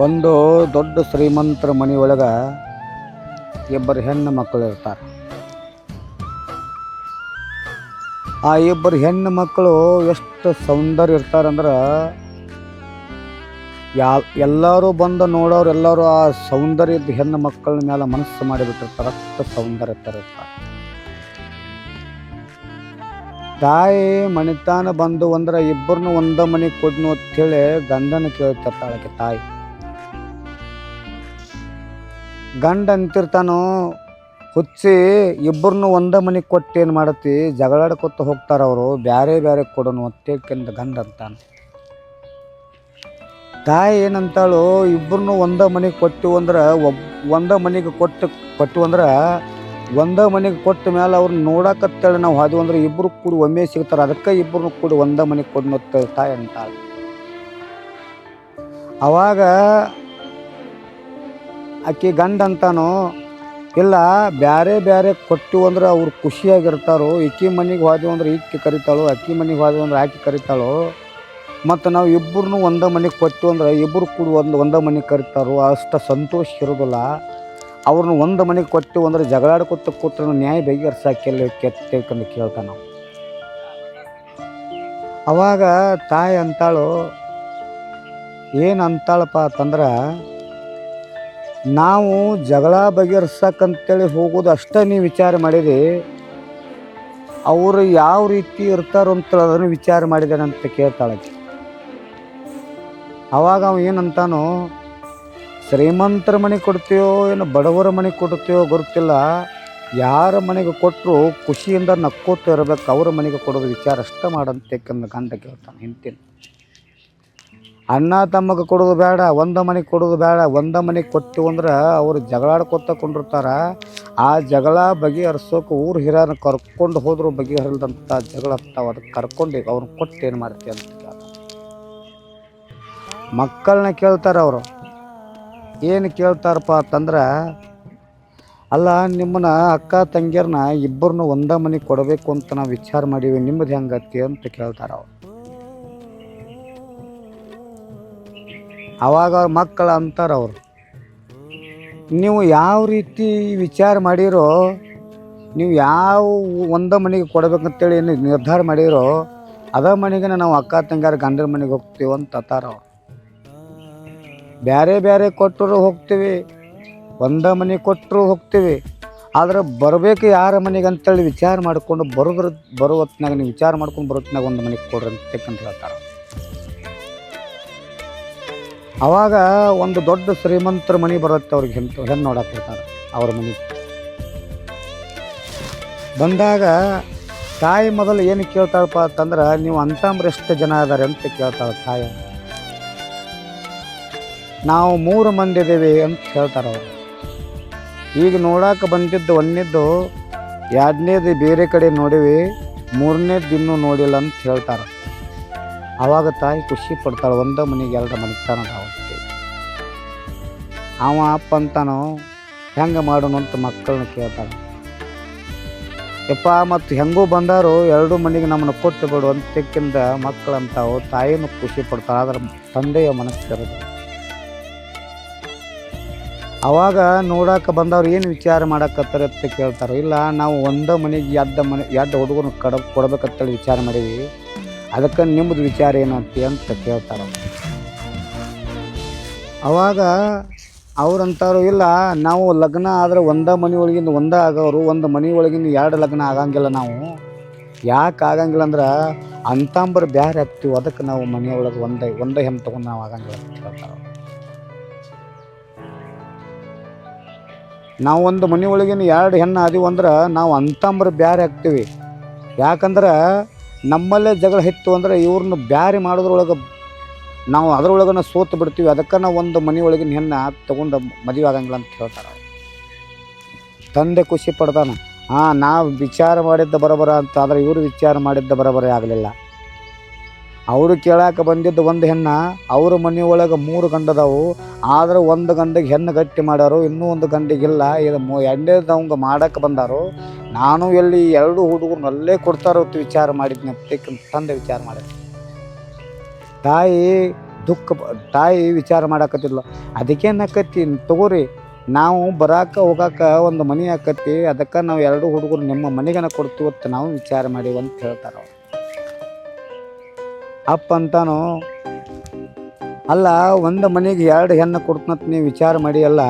ಒಂದು ದೊಡ್ಡ ಶ್ರೀಮಂತರ ಮನೆಯೊಳಗೆ ಇಬ್ಬರು ಹೆಣ್ಣು ಮಕ್ಕಳು ಇರ್ತಾರೆ. ಆ ಇಬ್ಬರು ಹೆಣ್ಣು ಮಕ್ಕಳು ಎಷ್ಟು ಸೌಂದರ್ಯ ಇರ್ತಾರಂದ್ರೆ ಎಲ್ಲರೂ ಬಂದು ನೋಡೋರು ಎಲ್ಲರೂ ಆ ಸೌಂದರ್ಯದ ಹೆಣ್ಣು ಮಕ್ಕಳ ಮೇಲೆ ಮನಸ್ಸು ಮಾಡಿಬಿಟ್ಟಿರ್ತಾರೆ. ಅಷ್ಟು ಸೌಂದರ್ಯ ಇರ್ತಾರೆ. ತಾಯಿ ಮಣಿತಾನ ಬಂದು ಅಂದ್ರೆ ಇಬ್ಬರನ್ನು ಒಂದ ಮನೆಗೆ ಕೊಡ್ನು ಅಂತೇಳಿ ಗಂಡನ ಕೇಳ್ತಿರ್ತಾಳಕ್ಕೆ ತಾಯಿ. ಗಂಡ ಅಂತಿರ್ತಾನೋ ಹುಚ್ಚಿ ಇಬ್ಬರನ್ನು ಒಂದ ಮನೆಗೆ ಕೊಟ್ಟು ಏನು ಮಾಡತ್ತಿ, ಜಗಳಾಡ್ಕೊತ ಹೋಗ್ತಾರ ಅವರು, ಬ್ಯಾರೆ ಬ್ಯಾರೆ ಕೊಡೋನು ಅಂತೇಳ್ಕೆಂದು ಗಂಡ ಅಂತಾನೆ. ತಾಯಿ ಏನಂತಾಳು, ಇಬ್ಬರನ್ನು ಒಂದ ಮನೆಗೆ ಕೊಟ್ಟಿವು ಅಂದ್ರೆ ಒಂದ ಮನೆಗೆ ಕೊಟ್ಟಿವು ಅಂದ್ರೆ ಒಂದ ಮನೆಗೆ ಕೊಟ್ಟ ಮೇಲೆ ಅವ್ರನ್ನ ನೋಡಕತ್ತೇಳಿ ನಾವು ಹಾದು ಅಂದ್ರೆ ಇಬ್ಬರು ಕೂಡಿ ಒಮ್ಮೆ ಸಿಗ್ತಾರೆ. ಅದಕ್ಕೆ ಇಬ್ಬರನ್ನು ಕೂಡಿ ಒಂದ ಮನೆಗೆ ಕೊಡ್ನು ಅಂತೇಳಿ ತಾಯಿ ಅಂತಾಳೆ. ಅವಾಗ ಆಕೆ ಗಂಡ ಅಂತಾನೋ, ಇಲ್ಲ ಬ್ಯಾರೆ ಬ್ಯಾರೆ ಕೊಟ್ಟಿವು ಅಂದ್ರೆ ಅವ್ರು ಖುಷಿಯಾಗಿರ್ತಾರೋ, ಈಕಿ ಮನೆಗೆ ಹೋದೆವು ಅಂದ್ರೆ ಈಕೆ ಕರಿತಾಳು, ಅಕ್ಕಿ ಮನೆಗೆ ಹೋದೆವು ಅಂದ್ರೆ ಆಕೆ ಕರಿತಾಳು. ಮತ್ತು ನಾವು ಇಬ್ಬರನ್ನು ಒಂದ ಮನೆಗೆ ಕೊಟ್ಟಿವು ಅಂದ್ರೆ ಇಬ್ಬರು ಕೂಡಿ ಒಂದ ಮನೆಗೆ ಕರಿತಾರೋ, ಅಷ್ಟು ಸಂತೋಷ ಇರೋದಿಲ್ಲ. ಅವ್ರನ್ನ ಒಂದು ಮನೆಗೆ ಕೊಟ್ಟಿವು ಅಂದ್ರೆ ಜಗಳಾಡ್ಕೊತ ಕೂತ್ರೆ ನ್ಯಾಯ ಬಗೆಹರಿಸಾಕೆಲ್ಲ ಕೆತ್ತೇಳ್ಕೊಂಡು ಕೇಳ್ತಾನೆ ನಾವು. ಅವಾಗ ತಾಯಿ ಅಂತಾಳು, ಏನು ಅಂತಾಳಪ್ಪ ಅಂತಂದ್ರೆ, ನಾವು ಜಗಳ ಬಗೆಹರ್ಸಕ್ಕಂತೇಳಿ ಹೋಗೋದು ಅಷ್ಟೇ ನೀವು ವಿಚಾರ ಮಾಡಿರಿ, ಅವರು ಯಾವ ರೀತಿ ಇರ್ತಾರೋ ಅಂತ ಅದನ್ನು ವಿಚಾರ ಮಾಡಿದ್ದೇನೆ ಅಂತ ಕೇಳ್ತಾಳೆ. ಅವಾಗ ಅವ ಏನಂತಾನೋ, ಶ್ರೀಮಂತರ ಮನೆಗೆ ಕೊಡ್ತೀವೋ ಏನು ಬಡವರ ಮನೆಗೆ ಕೊಡ್ತೀವೋ ಗೊತ್ತಿಲ್ಲ, ಯಾರ ಮನೆಗೆ ಕೊಟ್ಟರು ಖುಷಿಯಿಂದ ನಕ್ಕೋತ ಇರಬೇಕು, ಅವ್ರ ಮನೆಗೆ ಕೊಡೋದು ವಿಚಾರ ಅಷ್ಟೇ ಮಾಡಂತೇಕಂದು ಗಂಡ ಕೇಳ್ತಾನೆ ಹೆಂಡ್ತಿನ. ಅಣ್ಣ ತಮಗೆ ಕೊಡೋದು ಬೇಡ, ಒಂದ ಮನೆಗೆ ಕೊಡೋದು ಬೇಡ, ಒಂದ ಮನೆಗೆ ಕೊಟ್ಟಿವು ಅಂದ್ರೆ ಅವರು ಜಗಳಾಡ್ಕೊತ ಕೊಂಡಿರ್ತಾರ. ಆ ಜಗಳ ಬಗೆಹರಿಸೋಕೆ ಊರು ಹಿರಿಯರನ್ನ ಕರ್ಕೊಂಡು ಹೋದ್ರು ಬಗೆಹರಿಲ್ದಂಥ ಜಗಳ ಆಗ್ತಾವ. ಅದಕ್ಕೆ ಕರ್ಕೊಂಡು ಅವ್ರನ್ನ ಕೊಟ್ಟು ಏನು ಮಾಡ್ತೀವಿ ಅಂತ ಮಕ್ಕಳನ್ನ ಕೇಳ್ತಾರೆ. ಅವರು ಏನು ಕೇಳ್ತಾರಪ್ಪ ಅಂತಂದ್ರೆ, ಅಲ್ಲ ನಿಮ್ಮನ್ನ ಅಕ್ಕ ತಂಗಿಯರನ್ನ ಇಬ್ಬರನ್ನ ಒಂದ ಮನೆಗೆ ಕೊಡಬೇಕು ಅಂತ ನಾವು ವಿಚಾರ ಮಾಡೀವಿ, ನಿಮ್ಮದು ಹೆಂಗತಿ ಅಂತ ಕೇಳ್ತಾರೆ ಅವ್ರು. ಅವಾಗ ಅವ್ರ ಮಕ್ಕಳು ಅಂತಾರೆ, ಅವರು ನೀವು ಯಾವ ರೀತಿ ವಿಚಾರ ಮಾಡಿರೋ, ನೀವು ಯಾವ ಒಂದ ಮನೆಗೆ ಕೊಡಬೇಕಂತೇಳಿ ಏನು ನಿರ್ಧಾರ ಮಾಡಿರೋ ಅದ ಮನೆಗೆ ನಾವು ಅಕ್ಕ ತಂಗಿಯರ ಗಂಡನ ಮನೆಗೆ ಹೋಗ್ತೀವಿ ಅಂತ ಅಂತಾರ ಅವ್ರು. ಬೇರೆ ಬೇರೆ ಕೊಟ್ಟರು ಹೋಗ್ತೀವಿ, ಒಂದ ಮನೆಗೆ ಕೊಟ್ಟರು ಹೋಗ್ತೀವಿ, ಆದ್ರೆ ಬರಬೇಕು ಯಾರ ಮನೆಗೆ ಅಂತೇಳಿ ವಿಚಾರ ಮಾಡ್ಕೊಂಡು ಬರೋ ಹೊತ್ನಾಗ ನೀವು ವಿಚಾರ ಮಾಡ್ಕೊಂಡು ಬರೋ ಹೊತ್ನಾಗ ಒಂದು ಮನೆಗೆ ಕೊಡ್ರಿ ಅಂತ ಹೇಳ್ತಾರೆ. ಅವಾಗ ಒಂದು ದೊಡ್ಡ ಶ್ರೀಮಂತರ ಮನೆ ಬರುತ್ತೆ ಅವ್ರಿಗೆ, ಹೆಣ್ಣು ನೋಡಕ್ಕೆ ಹೋಗ್ತಾರೆ ಅವ್ರ ಮನೆಗೆ. ಬಂದಾಗ ತಾಯಿ ಮೊದಲು ಏನು ಕೇಳ್ತಾಳಪ್ಪ ಅಂತಂದ್ರೆ, ನೀವು ಅಂತಂಬ್ರೆ ಎಷ್ಟು ಜನ ಅದಾರೆ ಅಂತ ಕೇಳ್ತಾಳೆ ತಾಯಿ. ನಾವು 3 ಮಂದಿ ಇದ್ದೀವಿ ಅಂತ ಹೇಳ್ತಾರೆ ಅವರು. ಈಗ ನೋಡಕ್ಕೆ ಬಂದಿದ್ದು ಒಂದನೇದ್ದು, ಎರಡನೇದು ಬೇರೆ ಕಡೆ ನೋಡಿವಿ, ಮೂರನೇದು ಇನ್ನೂ ನೋಡಿಲ್ಲ ಅಂತ ಹೇಳ್ತಾರೆ. ಆವಾಗ ತಾಯಿ ಖುಷಿ ಪಡ್ತಾಳೆ, ಒಂದ ಮನೆಗೆ 2 ಮನೆತಾನ ಅದಾವಂತೆ. ಅವ ಅಪ್ಪ ಅಂತಾನೋ, ಹೆಂಗೆ ಮಾಡೋಣ ಅಂತ ಮಕ್ಕಳನ್ನ ಕೇಳ್ತಾಳೆ. ಯಪ್ಪ ಮತ್ತು ಹೆಂಗೂ ಬಂದಾರು 2 ಮನೆಗೆ ನಮ್ಮನ್ನು ಕೊಟ್ಟು ಬಿಡು ಅಂತಕ್ಕಿಂತ ಮಕ್ಕಳಂತಾವು. ತಾಯಿನೂ ಖುಷಿ ಪಡ್ತಾಳೆ, ಆದ್ರೆ ತಂದೆಯ ಮನಸ್ಸಿರೋದು. ಅವಾಗ ನೋಡಕ್ಕೆ ಬಂದವ್ರು ಏನು ವಿಚಾರ ಮಾಡಕತ್ತಾರೆ ಅಂತ ಕೇಳ್ತಾರೆ. ಇಲ್ಲ ನಾವು ಒಂದ ಮನೆಗೆ ಎರಡು ಹುಡುಗರು ಕೊಡ್ಬೇಕಂತೇಳಿ ವಿಚಾರ ಮಾಡೀವಿ, ಅದಕ್ಕೆ ನಿಮ್ಮದು ವಿಚಾರ ಏನಂತ ಅಂತ ಕೇಳ್ತಾರೆ. ಅವಾಗ ಅವ್ರಂತಾರು, ಇಲ್ಲ ನಾವು ಲಗ್ನ ಆದರೆ ಒಂದ ಮನೆ ಒಳಗಿಂದ ಒಂದ ಆಗೋರು, ಒಂದು ಮನೆ ಒಳಗಿಂದ 2 ಲಗ್ನ ಆಗಂಗಿಲ್ಲ. ನಾವು ಯಾಕೆ ಆಗಂಗಿಲ್ಲ ಅಂದ್ರೆ ಅಂತಂಬರು ಬ್ಯಾರೆ ಆಗ್ತೀವಿ, ಅದಕ್ಕೆ ನಾವು ಮನೆಯೊಳಗೆ ಒಂದೇ ಹೆಣ್ಣು ತೊಗೊಂಡು ನಾವು ಆಗಂಗಿಲ್ಲ ಅಂತ ಕೇಳ್ತಾರೆ. ನಾವು ಒಂದು ಮನೆ ಒಳಗಿನ 2 ಹೆಣ್ಣು ಆದೀವಿ ಅಂದ್ರೆ ನಾವು ಅಂತಂಬರು ಬ್ಯಾರೆ ಆಗ್ತೀವಿ. ಯಾಕಂದ್ರೆ ನಮ್ಮಲ್ಲೇ ಜಗಳ ಹೆಚ್ಚು ಅಂದ್ರೆ ಇವ್ರನ್ನ ಬ್ಯಾರೆ ಮಾಡೋದ್ರೊಳಗೆ ನಾವು ಅದರೊಳಗನ ಸೋತು ಬಿಡ್ತೀವಿ. ಅದಕ್ಕೆ ನಾವು ಒಂದು ಮನೆ ಒಳಗಿನ ಹೆಣ್ಣು ತೊಗೊಂಡು ಮದುವೆ ಆಗಂಗಿಲ್ಲ ಅಂತ ಹೇಳ್ತಾರೆ. ತಂದೆ ಖುಷಿ ಪಡ್ತಾನೆ, ನಾವು ವಿಚಾರ ಮಾಡಿದ್ದ ಬರೋಬರ ಅಂತ. ಆದರೆ ಇವರು ವಿಚಾರ ಮಾಡಿದ್ದ ಬರೋಬರ ಆಗಲಿಲ್ಲ. ಅವರು ಕೇಳಾಕ ಬಂದಿದ್ದು ಒಂದು ಹೆಣ್ಣ, ಅವ್ರ ಮನೆಯೊಳಗೆ 3 ಗಂಡದವು, ಆದ್ರೆ ಒಂದು ಗಂಡಿಗೆ ಹೆಣ್ಣು ಗಟ್ಟಿ ಮಾಡ್ಯಾರು, ಇನ್ನೂ ಒಂದು ಗಂಡಿಗಿಲ್ಲ. ಇದು 2ನೇದವಂಗೆ ಮಾಡಕ್ಕೆ ಬಂದಾರು. ನಾನು ಎಲ್ಲಿ 2 ಹುಡುಗರು ಅಲ್ಲೇ ಕೊಡ್ತಾರೋ ಅಂತ ವಿಚಾರ ಮಾಡಿದ್ನಿ ಅಂತ ತಂದೆ ವಿಚಾರ ಮಾಡಿದ್ನಿ. ತಾಯಿ ತಾಯಿ ವಿಚಾರ ಮಾಡಾಕತ್ತಿದ್ಲು. ಅದಕ್ಕೆ ಏನಾಕತಿ ತಗೋರಿ, ನಾವು ಹೋಗಾಕ ಒಂದು ಮನೆ ಆಕತಿ, ಅದಕ್ಕೆ ನಾವು 2 ಹುಡುಗರು ನಿಮ್ಮ ಮನೆಗನ ಕೊಡ್ತೀವತ್ತು ನಾವು ವಿಚಾರ ಮಾಡೀವಿ ಅಂತ ಹೇಳ್ತಾರೆ ಅವ್ರು. ಅಪ್ಪ ಅಂತಾನು, ಅಲ್ಲ ಒಂದು ಮನೆಗೆ 2 ಹೆಣ್ಣು ಕೊಡ್ತನಂತ ನೀವು ವಿಚಾರ ಮಾಡಿ ಅಲ್ಲ,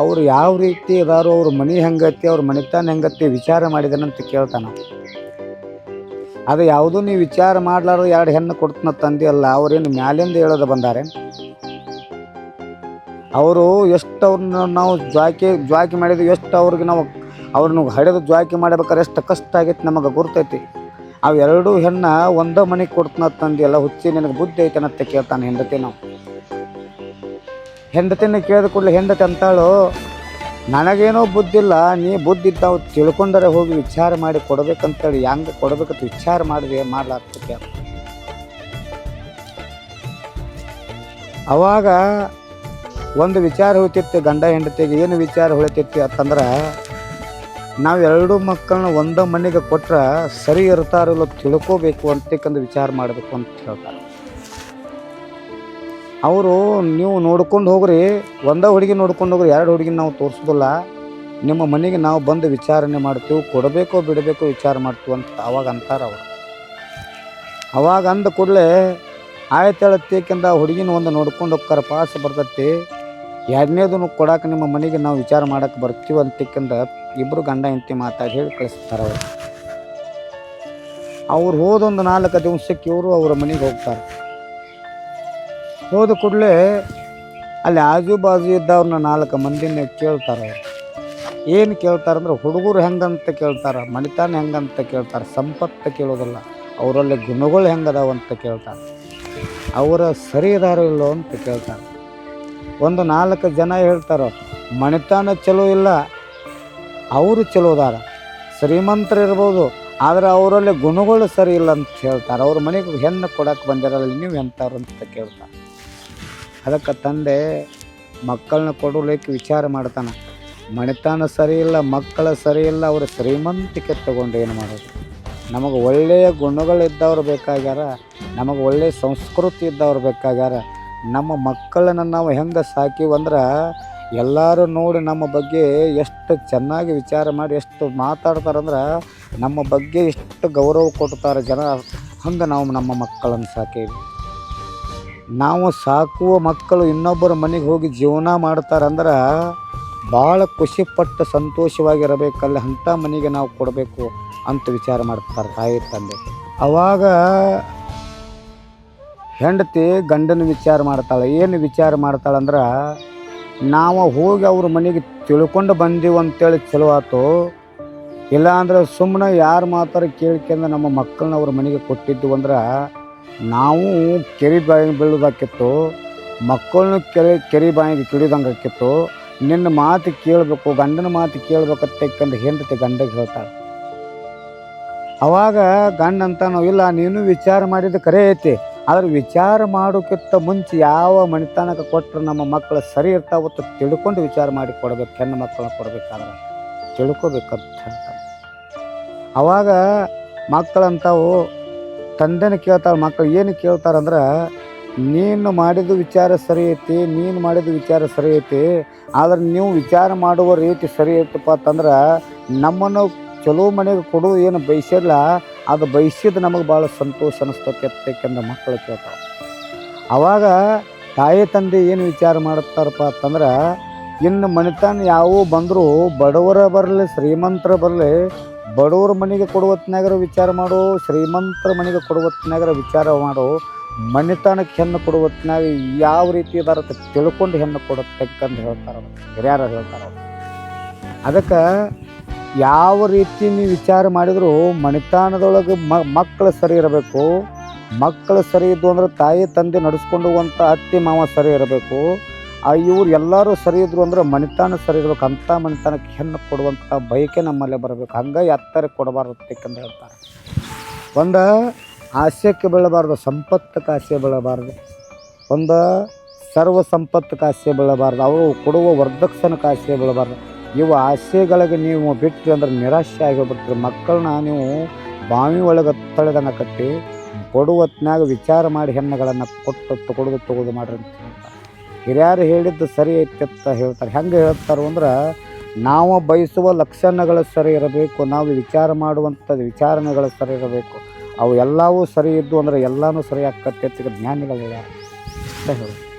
ಅವ್ರು ಯಾವ ರೀತಿ ಅದಾರು, ಅವ್ರ ಮನೆ ಹೆಂಗತಿ, ಅವ್ರ ಮನೆತನ ಹೆಂಗತಿ ವಿಚಾರ ಮಾಡಿದನಂತ ಕೇಳ್ತಾನ. ಅದು ಯಾವುದೂ ನೀವು ವಿಚಾರ ಮಾಡ್ಲಾರ್ದು 2 ಹೆಣ್ಣು ಕೊಡ್ತನ ತಂದೆ ಅಲ್ಲ, ಅವ್ರೇನು ಮ್ಯಾಲಿಂದ ಹೇಳೋದು ಬಂದಾರೆ. ಅವರು ಎಷ್ಟು ಅವ್ರನ್ನ ನಾವು ಜ್ವಾಕಿ ಮಾಡಿದ್ವಿ, ಎಷ್ಟು ಅವ್ರಿಗೆ ನಾವು ಅವ್ರನ್ನ ಹಡೆದು ಜ್ವಾಕಿ ಮಾಡ್ಬೇಕಾದ್ರೆ ಎಷ್ಟು ಕಷ್ಟ ಆಗೈತಿ ನಮಗೆ ಗುರ್ತೈತಿ. ಅವು 2 ಹೆಣ್ಣು ಒಂದೇ ಮನೆಗೆ ಕೊಡ್ತನ ತಂದೆ ಅಲ್ಲ, ಹುಚ್ಚಿ ನಿನಗೆ ಬುದ್ಧಿ ಐತನಂತ ಕೇಳ್ತಾನೆ ಹೆಂಡತಿ. ನಾವು ಹೆಂಡತಿನ ಕೇಳಿದ ಕೂಡಲೇ ಹೆಂಡತಿ ಅಂತಾಳು, ನನಗೇನೋ ಬುದ್ಧಿ ಇಲ್ಲ, ನೀ ಬುದ್ಧಿ ಇದ್ದಾವು ತಿಳ್ಕೊಂಡರೆ ಹೋಗಿ ವಿಚಾರ ಮಾಡಿ ಕೊಡ್ಬೇಕಂತೇಳಿ, ಹೆಂಗೆ ಕೊಡ್ಬೇಕಂತ ವಿಚಾರ ಮಾಡಿದೆ ಮಾಡ್ಲಾಗ್ತೈತಿ. ಅವಾಗ ಒಂದು ವಿಚಾರ ಹೊಳಿತೈತಿ ಗಂಡ ಹೆಂಡತಿಗೆ. ಏನು ವಿಚಾರ ಹೊಳಿತೈತಿ ಅಂತಂದ್ರೆ, ನಾವು 2 ಮಕ್ಕಳನ್ನ ಒಂದೇ ಮನೆಗೆ ಕೊಟ್ರೆ ಸರಿ ಇರ್ತಾರಿಲ್ಲೋ ತಿಳ್ಕೋಬೇಕು ಅಂತಕ್ಕಂದು ವಿಚಾರ ಮಾಡಬೇಕು ಅಂತ ಹೇಳ್ತಾರೆ ಅವರು. ನೀವು ನೋಡ್ಕೊಂಡು ಹೋಗ್ರಿ, ಒಂದೇ ಹುಡುಗಿ ನೋಡ್ಕೊಂಡು ಹೋಗ್ರಿ, 2 ಹುಡುಗಿನ ನಾವು ತೋರಿಸೋದಿಲ್ಲ, ನಿಮ್ಮ ಮನೆಗೆ ನಾವು ಬಂದು ವಿಚಾರಣೆ ಮಾಡ್ತೀವಿ, ಕೊಡಬೇಕೋ ಬಿಡಬೇಕೋ ವಿಚಾರ ಮಾಡ್ತೀವಿ ಅಂತ ಅವಾಗ ಅಂತಾರೆ ಅವರು. ಅವಾಗ ಅಂದ ಕೂಡಲೇ ಆಯ್ತು ಹೇಳತ್ತೇಕೆಂದ ಹುಡುಗಿನ ಒಂದು ನೋಡ್ಕೊಂಡು ಹೋಗ್ತಾರ, ಪಾಸ್ ಬರ್ತೈತಿ, 2ನೇದನ್ನು ಕೊಡಾಕ ನಿಮ್ಮ ಮನೆಗೆ ನಾವು ವಿಚಾರ ಮಾಡಕ್ಕೆ ಬರ್ತೀವಿ ಅಂತಕ್ಕಂದ ಇಬ್ಬರು ಗಂಡ ಹೆಂಡತಿ ಮಾತಾಡಿ ಹೇಳಿ ಕಳಿಸ್ತಾರೆ ಅವರು. ಅವ್ರು ಹೋದೊಂದು 4 ದಿವಸಕ್ಕೆ ಇವರು ಅವರ ಮನೆಗೆ ಹೋಗ್ತಾರೆ. ಹೋದ ಕೂಡಲೇ ಅಲ್ಲಿ ಆಜು ಬಾಜು ಇದ್ದವ್ರನ್ನ 4 ಮಂದಿನ ಕೇಳ್ತಾರೆ ಅವರು. ಏನು ಕೇಳ್ತಾರಂದ್ರೆ, ಹುಡುಗರು ಹೆಂಗಂತ ಕೇಳ್ತಾರೆ, ಮಣಿತಾನ ಹೆಂಗಂತ ಕೇಳ್ತಾರೆ, ಸಂಪತ್ತು ಕೇಳೋದಿಲ್ಲ, ಅವರಲ್ಲಿ ಗುಣಗಳು ಹೆಂಗದಾವಂತ ಕೇಳ್ತಾರೆ, ಅವರ ಸರಿ ಇದಾರೋ ಇಲ್ಲೋ ಅಂತ ಕೇಳ್ತಾರೆ. ಒಂದು 4 ಜನ ಹೇಳ್ತಾರೆ, ಮಣಿತಾನ ಚಲೋ ಇಲ್ಲ, ಅವರು ಚಲೋ ಅದಾರ, ಶ್ರೀಮಂತರು ಇರ್ಬೋದು, ಆದರೆ ಅವರಲ್ಲಿ ಗುಣಗಳು ಸರಿ ಇಲ್ಲ ಅಂತ ಹೇಳ್ತಾರೆ. ಅವ್ರ ಮನೆಗೆ ಹೆಣ್ಣು ಕೊಡಕ್ಕೆ ಬಂದಿರಲ್ಲ, ನೀವು ಎಂಥವ್ರು ಅಂತ ಕೇಳ್ತಾರೆ. ಅದಕ್ಕೆ ತಂದೆ ಮಕ್ಕಳನ್ನ ಕೊಡಲಿಕ್ಕೆ ವಿಚಾರ ಮಾಡ್ತಾನೆ. ಮಣಿತಾನ ಸರಿ ಇಲ್ಲ, ಮಕ್ಕಳ ಸರಿ ಇಲ್ಲ, ಅವರು ಶ್ರೀಮಂತಿಕೆ ತಗೊಂಡು ಏನು ಮಾಡೋದು? ನಮಗೆ ಒಳ್ಳೆಯ ಗುಣಗಳಿದ್ದವ್ರು ಬೇಕಾಗ್ಯಾರ, ನಮಗೆ ಒಳ್ಳೆಯ ಸಂಸ್ಕೃತಿ ಇದ್ದವ್ರು ಬೇಕಾಗ್ಯಾರ. ನಮ್ಮ ಮಕ್ಕಳನ್ನು ನಾವು ಹೆಂಗೆ ಸಾಕಿವಂದ್ರೆ ಎಲ್ಲರೂ ನೋಡಿ ನಮ್ಮ ಬಗ್ಗೆ ಎಷ್ಟು ಚೆನ್ನಾಗಿ ವಿಚಾರ ಮಾಡಿ ಎಷ್ಟು ಮಾತಾಡ್ತಾರಂದ್ರೆ, ನಮ್ಮ ಬಗ್ಗೆ ಎಷ್ಟು ಗೌರವ ಕೊಡ್ತಾರೆ ಜನ, ಹಂಗೆ ನಾವು ನಮ್ಮ ಮಕ್ಕಳನ್ನು ಸಾಕೀವಿ. ನಾವು ಸಾಕುವ ಮಕ್ಕಳು ಇನ್ನೊಬ್ಬರ ಮನೆಗೆ ಹೋಗಿ ಜೀವನ ಮಾಡ್ತಾರಂದ್ರೆ ಭಾಳ ಖುಷಿಪಟ್ಟು ಸಂತೋಷವಾಗಿರಬೇಕಲ್ಲ, ಅಂಥ ಮನೆಗೆ ನಾವು ಕೊಡಬೇಕು ಅಂತ ವಿಚಾರ ಮಾಡ್ತಾರೆ ತಾಯಿ ತಂದೆ. ಅವಾಗ ಹೆಂಡತಿ ಗಂಡನ ವಿಚಾರ ಮಾಡ್ತಾಳೆ. ಏನು ವಿಚಾರ ಮಾಡ್ತಾಳಂದ್ರೆ, ನಾವು ಹೋಗಿ ಅವ್ರ ಮನೆಗೆ ತಿಳ್ಕೊಂಡು ಬಂದೀವಿ ಅಂತೇಳಿ ಚಲೋ ಆಯ್ತು, ಇಲ್ಲಾಂದ್ರೆ ಸುಮ್ಮನೆ ಯಾರು ಮಾತಾರ ಕೇಳ್ಕೊಂಡು ನಮ್ಮ ಮಕ್ಕಳನ್ನ ಅವ್ರ ಮನೆಗೆ ಕೊಟ್ಟಿದ್ದು ಅಂದ್ರೆ ನಾವು ಕೆರೆ ಬಾಯಿಗೆ ಬೀಳೋದಾಕಿತ್ತು, ಮಕ್ಕಳನ್ನ ಕೆರೆ ಬಾಯಿಗೆ ಕಿಡಿದಂಗೆ ಆಕಿತ್ತು. ನಿನ್ನ ಮಾತು ಕೇಳಬೇಕು, ಗಂಡನ ಮಾತು ಕೇಳ್ಬೇಕಂತಕ್ಕಂದು ಹೆಂಡತಿ ಗಂಡಗೆ ಹೇಳ್ತಾಳೆ. ಅವಾಗ ಗಂಡ ಅಂತ ನಾವು, ಇಲ್ಲ ನೀನು ವಿಚಾರ ಮಾಡಿದ್ದು ಕರೆ ಐತಿ, ಆದ್ರೆ ವಿಚಾರ ಮಾಡೋಕ್ಕಿಂತ ಮುಂಚೆ ಯಾವ ಮನೆತನಕ್ಕೆ ಕೊಟ್ಟರೆ ನಮ್ಮ ಮಕ್ಕಳು ಸರಿ ಇರ್ತಾವತ್ತು ತಿಳ್ಕೊಂಡು ವಿಚಾರ ಮಾಡಿ ಕೊಡ್ಬೇಕು, ಹೆಣ್ಣು ಮಕ್ಕಳನ್ನ ಕೊಡ್ಬೇಕಾದ್ರೆ ತಿಳ್ಕೊಬೇಕಂತ ಹೇಳ್ತಾರೆ. ಅವಾಗ ಮಕ್ಕಳಂತಾವು ತಂದೆನ ಕೇಳ್ತಾರೆ. ಮಕ್ಕಳು ಏನು ಕೇಳ್ತಾರಂದ್ರೆ, ನೀನು ಮಾಡಿದ ವಿಚಾರ ಸರಿ ಐತಿ, ನೀನು ಮಾಡಿದ ವಿಚಾರ ಸರಿ ಐತಿ, ಆದ್ರೆ ನೀವು ವಿಚಾರ ಮಾಡುವ ರೀತಿ ಸರಿ ಐತಪ್ಪ ಅಂತಂದ್ರೆ ನಮ್ಮನ್ನು ಚಲೋ ಮನೆಗೆ ಕೊಡೋದು ಏನು ಬಯಸಿಲ್ಲ, ಅದು ಬಯಸಿದ್ದು ನಮಗೆ ಭಾಳ ಸಂತೋಷ ಅನ್ನಿಸ್ತೈತೆ ಅಂತಕ್ಕಂಥ ಮಕ್ಕಳು ಕೇಳ್ತಾವೆ. ಆವಾಗ ತಾಯಿ ತಂದೆ ಏನು ವಿಚಾರ ಮಾಡುತ್ತಾರಪ್ಪ ಅಂತಂದ್ರೆ, ಇನ್ನು ಮನೆತನ ಯಾವ ಬಂದರೂ ಬಡವರ ಬರಲಿ ಶ್ರೀಮಂತರ ಬರಲಿ, ಬಡವ್ರ ಮನೆಗೆ ಕೊಡುವತ್ನಾಗರ ವಿಚಾರ ಮಾಡು, ಶ್ರೀಮಂತರ ಮನೆಗೆ ಕೊಡುವತ್ನಾಗರ ವಿಚಾರ ಮಾಡು, ಮನೆತನಕ್ಕೆ ಹೆಣ್ಣು ಕೊಡುವತ್ನಾಗ ಯಾವ ರೀತಿ ಇದಾರ ತಿಳ್ಕೊಂಡು ಹೆಣ್ಣು ಕೊಡತಕ್ಕಂತ ಹೇಳ್ತಾರೆ ಹಿರಿಯರು ಹೇಳ್ತಾರೆ. ಅದಕ್ಕೆ ಯಾವ ರೀತಿ ನೀವು ವಿಚಾರ ಮಾಡಿದರೂ ಮನೆತನದೊಳಗೆ ಮಕ್ಕಳು ಸರಿ ಇರಬೇಕು. ಮಕ್ಕಳು ಸರಿ ಇದ್ದು ಅಂದ್ರೆ ತಾಯಿ ತಂದೆ ನಡೆಸ್ಕೊಂಡು ಹೋಗುವಂಥ ಅತ್ತೆ ಮಾವ ಸರಿ ಇರಬೇಕು. ಇವ್ರು ಎಲ್ಲರೂ ಸರಿ ಇದ್ರು ಅಂದ್ರೆ ಮನೆತನ ಸರಿ ಇರ್ಬೇಕು. ಅಂಥ ಮನೆತನಕ್ಕೆ ಹೆಣ್ಣು ಕೊಡುವಂಥ ಬಯಕೆ ನಮ್ಮಲ್ಲೇ ಬರಬೇಕು. ಹಂಗೆ ಎತ್ತರ ಕೊಡಬಾರ್ದು ಅಂತಕ್ಕಂತ ಹೇಳ್ತಾರೆ. ಒಂದು ಆಸೆಕ್ಕೆ ಬೀಳಬಾರ್ದು, ಸಂಪತ್ತಕ್ಕೆ ಆಸೆ ಬೀಳಬಾರ್ದು, ಒಂದು ಸರ್ವ ಸಂಪತ್ತಕ್ಕೆ ಆಸೆ ಬೀಳಬಾರ್ದು, ಅವರು ಕೊಡುವ ವರದಕ್ಷಿಣೆಗೆ ಆಸೆ ಬೀಳಬಾರ್ದು. ಇವು ಆಸೆಗಳಿಗೆ ನೀವು ಬಿಟ್ಟರೆ ಅಂದ್ರೆ ನಿರಾಶೆ ಆಗಿಬಿಟ್ರೆ ಮಕ್ಕಳನ್ನ ನೀವು ಬಾವಿ ಒಳಗೆ ತಳೆದಂಗೆ ಕಟ್ಟಿ ಕೊಡುವತ್ನಾಗ ವಿಚಾರ ಮಾಡಿ ಹೆಣ್ಣುಗಳನ್ನು ಕೊಟ್ಟು ತೊಗೊಳೋದು ಮಾಡ್ರಿ ಅಂತ ಹೇಳ್ತಾರೆ. ಹಿರಿಯರು ಹೇಳಿದ್ದು ಸರಿ ಐತಿ ಅಂತ ಹೇಳ್ತಾರೆ. ಹೆಂಗೆ ಹೇಳ್ತಾರೆ ಅಂದ್ರೆ, ನಾವು ಬಯಸುವ ಲಕ್ಷಣಗಳು ಸರಿ ಇರಬೇಕು, ನಾವು ವಿಚಾರ ಮಾಡುವಂಥದ್ದು ವಿಚಾರಣೆಗಳು ಸರಿ ಇರಬೇಕು. ಅವು ಎಲ್ಲವೂ ಸರಿ ಇದ್ದು ಅಂದ್ರೆ ಎಲ್ಲನೂ ಸರಿ ಆಕ್ಕತ್ತೆ ಅಂತ ಜ್ಞಾನಿಗಳು ಹೇಳ್ಯಾರ ಅಂತ ಹೇಳಿ.